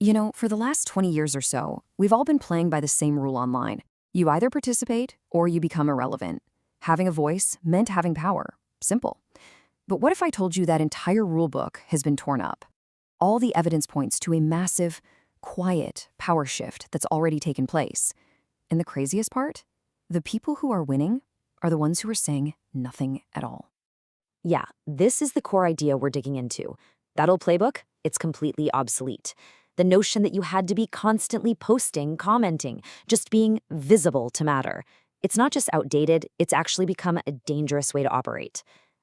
You know, for the last 20 years or so, we've all been playing by the same rule online. You either participate or you become irrelevant. Having a voice meant having power. Simple. But what if I told you that entire rulebook has been torn up? All the evidence points to a massive, quiet power shift that's already taken place. And the craziest part? The people who are winning are the ones who are saying nothing at all. Yeah, this is the core idea we're digging into. That old playbook, it's completely obsolete. The notion that you had to be constantly posting, commenting, just being visible to matter. It's not just outdated, it's actually become a dangerous way to operate.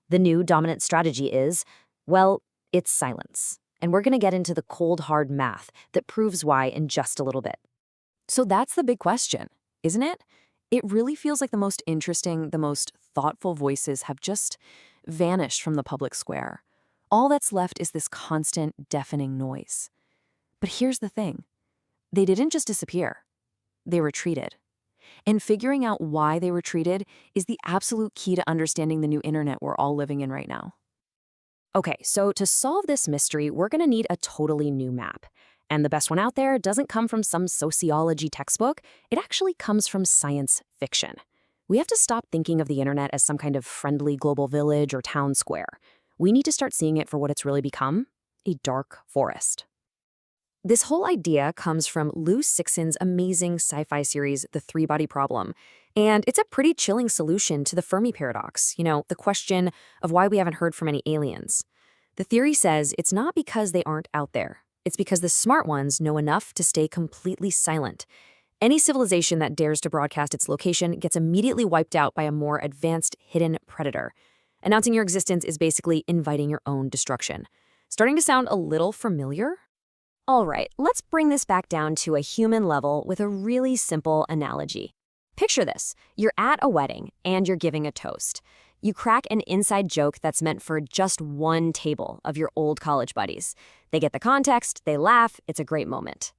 The new dominant strategy is, well, it's silence. And we're going to get into the cold, hard math that proves why in just a little bit. So that's the big question, isn't it? It really feels like the most interesting, the most thoughtful voices have just vanished from the public square. All that's left is this constant, deafening noise. But here's the thing. They didn't just disappear. They retreated. And figuring out why they retreated is the absolute key to understanding the new internet we're all living in right now. Okay, so to solve this mystery, we're going to need a totally new map. And the best one out there doesn't come from some sociology textbook. It actually comes from science fiction. We have to stop thinking of the internet as some kind of friendly global village or town square. We need to start seeing it for what it's really become, a dark forest. This whole idea comes from Lou Sixon's amazing sci-fi series, The Three-Body Problem. And it's a pretty chilling solution to the Fermi paradox, the question of why we haven't heard from any aliens. The theory says it's not because they aren't out there. It's because the smart ones know enough to stay completely silent. Any civilization that dares to broadcast its location gets immediately wiped out by a more advanced hidden predator. Announcing your existence is basically inviting your own destruction. Starting to sound a little familiar? All right, let's bring this back down to a human level with a really simple analogy. Picture this. You're at a wedding and you're giving a toast. You crack an inside joke that's meant for just one table of your old college buddies. They get the context, they laugh, it's a great moment.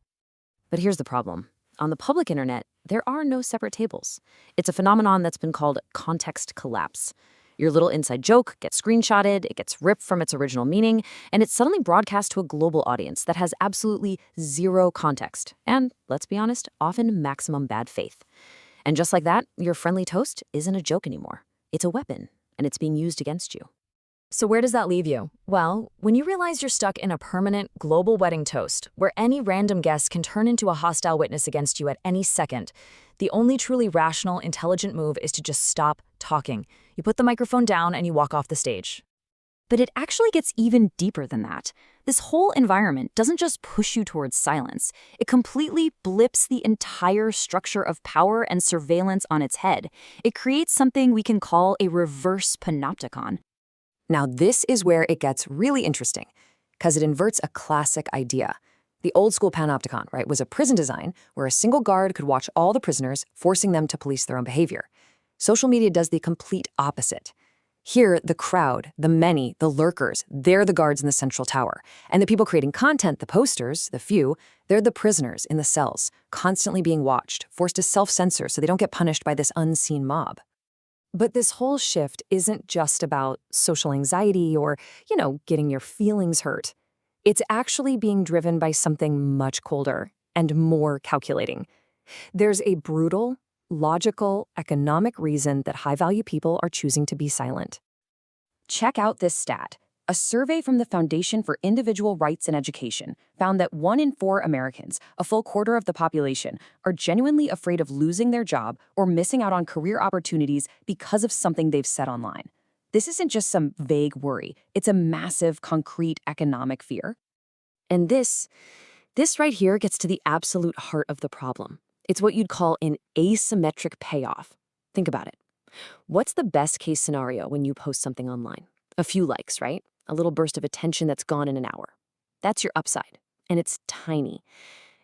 But here's the problem. On the public internet, there are no separate tables. It's a phenomenon that's been called context collapse. Your little inside joke gets screenshotted, it gets ripped from its original meaning, and it's suddenly broadcast to a global audience that has absolutely zero context, and, let's be honest, often maximum bad faith. And just like that, your friendly toast isn't a joke anymore. It's a weapon, and it's being used against you. So where does that leave you? Well, when you realize you're stuck in a permanent global wedding toast, where any random guest can turn into a hostile witness against you at any second, the only truly rational, intelligent move is to just stop talking. You put the microphone down and you walk off the stage. But it actually gets even deeper than that. This whole environment doesn't just push you towards silence. It completely blips the entire structure of power and surveillance on its head. It creates something we can call a reverse panopticon. Now, this is where it gets really interesting, because it inverts a classic idea. The old school panopticon, right, was a prison design where a single guard could watch all the prisoners, forcing them to police their own behavior. Social media does the complete opposite. Here, the crowd, the many, the lurkers, they're the guards in the central tower. And the people creating content, the posters, the few, they're the prisoners in the cells, constantly being watched, forced to self-censor so they don't get punished by this unseen mob. But this whole shift isn't just about social anxiety or, getting your feelings hurt. It's actually being driven by something much colder and more calculating. There's a brutal, logical, economic reason that high-value people are choosing to be silent. Check out this stat. A survey from the Foundation for Individual Rights and Education found that 1 in 4 Americans, a full quarter of the population, are genuinely afraid of losing their job or missing out on career opportunities because of something they've said online. This isn't just some vague worry. It's a massive, concrete economic fear. And this right here gets to the absolute heart of the problem. It's what you'd call an asymmetric payoff. Think about it. What's the best case scenario when you post something online? A few likes, right? A little burst of attention that's gone in an hour. That's your upside, and it's tiny.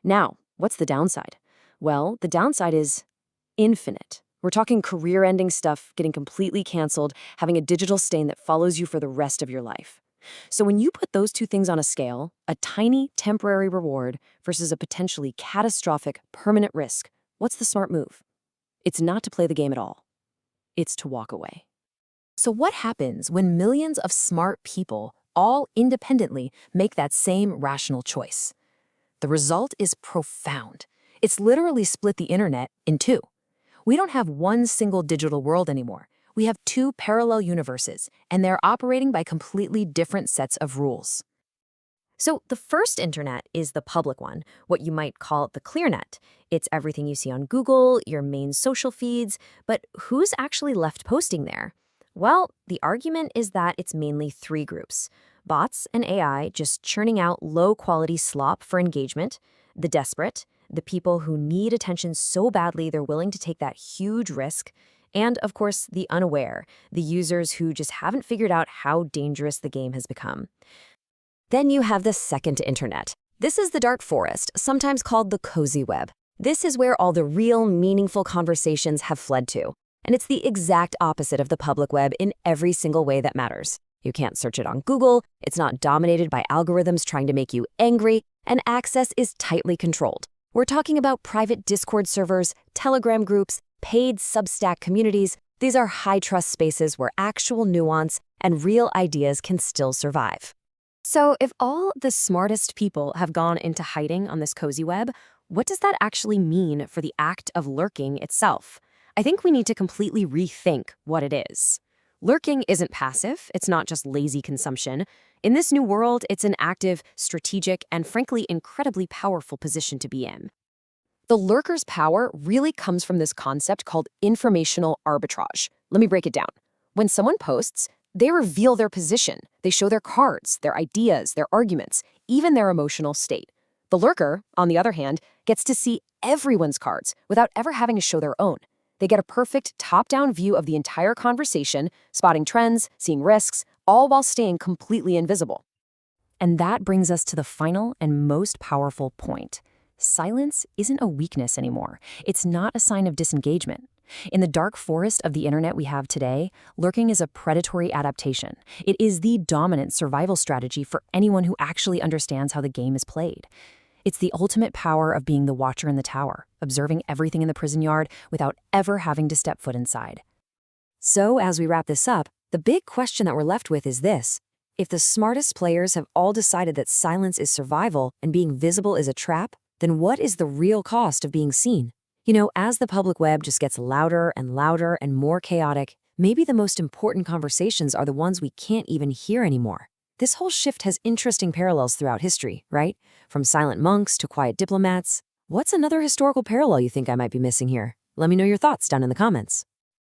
Now, what's the downside? Well, the downside is infinite. We're talking career-ending stuff, getting completely canceled, having a digital stain that follows you for the rest of your life. So when you put those two things on a scale, a tiny temporary reward versus a potentially catastrophic permanent risk, what's the smart move? It's not to play the game at all. It's to walk away. So what happens when millions of smart people, all independently, make that same rational choice? The result is profound. It's literally split the internet in two. We don't have one single digital world anymore. We have two parallel universes, and they're operating by completely different sets of rules. So the first internet is the public one, what you might call the ClearNet. It's everything you see on Google, your main social feeds, but who's actually left posting there? Well, the argument is that it's mainly three groups: bots and AI just churning out low-quality slop for engagement, the desperate, the people who need attention so badly they're willing to take that huge risk, and, of course, the unaware, the users who just haven't figured out how dangerous the game has become. Then you have the second internet. This is the dark forest, sometimes called the cozy web. This is where all the real, meaningful conversations have fled to. And it's the exact opposite of the public web in every single way that matters. You can't search it on Google, it's not dominated by algorithms trying to make you angry, and access is tightly controlled. We're talking about private Discord servers, Telegram groups, paid Substack communities. These are high-trust spaces where actual nuance and real ideas can still survive. So if all the smartest people have gone into hiding on this cozy web, what does that actually mean for the act of lurking itself? I think we need to completely rethink what it is. Lurking isn't passive, it's not just lazy consumption. In this new world, it's an active, strategic, and frankly incredibly powerful position to be in. The lurker's power really comes from this concept called informational arbitrage. Let me break it down. When someone posts, they reveal their position. They show their cards, their ideas, their arguments, even their emotional state. The lurker, on the other hand, gets to see everyone's cards without ever having to show their own. They get a perfect top-down view of the entire conversation, spotting trends, seeing risks, all while staying completely invisible. And that brings us to the final and most powerful point. Silence isn't a weakness anymore. It's not a sign of disengagement. In the dark forest of the internet we have today, lurking is a predatory adaptation. It is the dominant survival strategy for anyone who actually understands how the game is played. It's the ultimate power of being the watcher in the tower, observing everything in the prison yard without ever having to step foot inside. So, as we wrap this up, the big question that we're left with is this. If the smartest players have all decided that silence is survival and being visible is a trap, then what is the real cost of being seen? You know, as the public web just gets louder and more chaotic, maybe the most important conversations are the ones we can't even hear anymore. This whole shift has interesting parallels throughout history, right? From silent monks to quiet diplomats. What's another historical parallel you think I might be missing here? Let me know your thoughts down in the comments.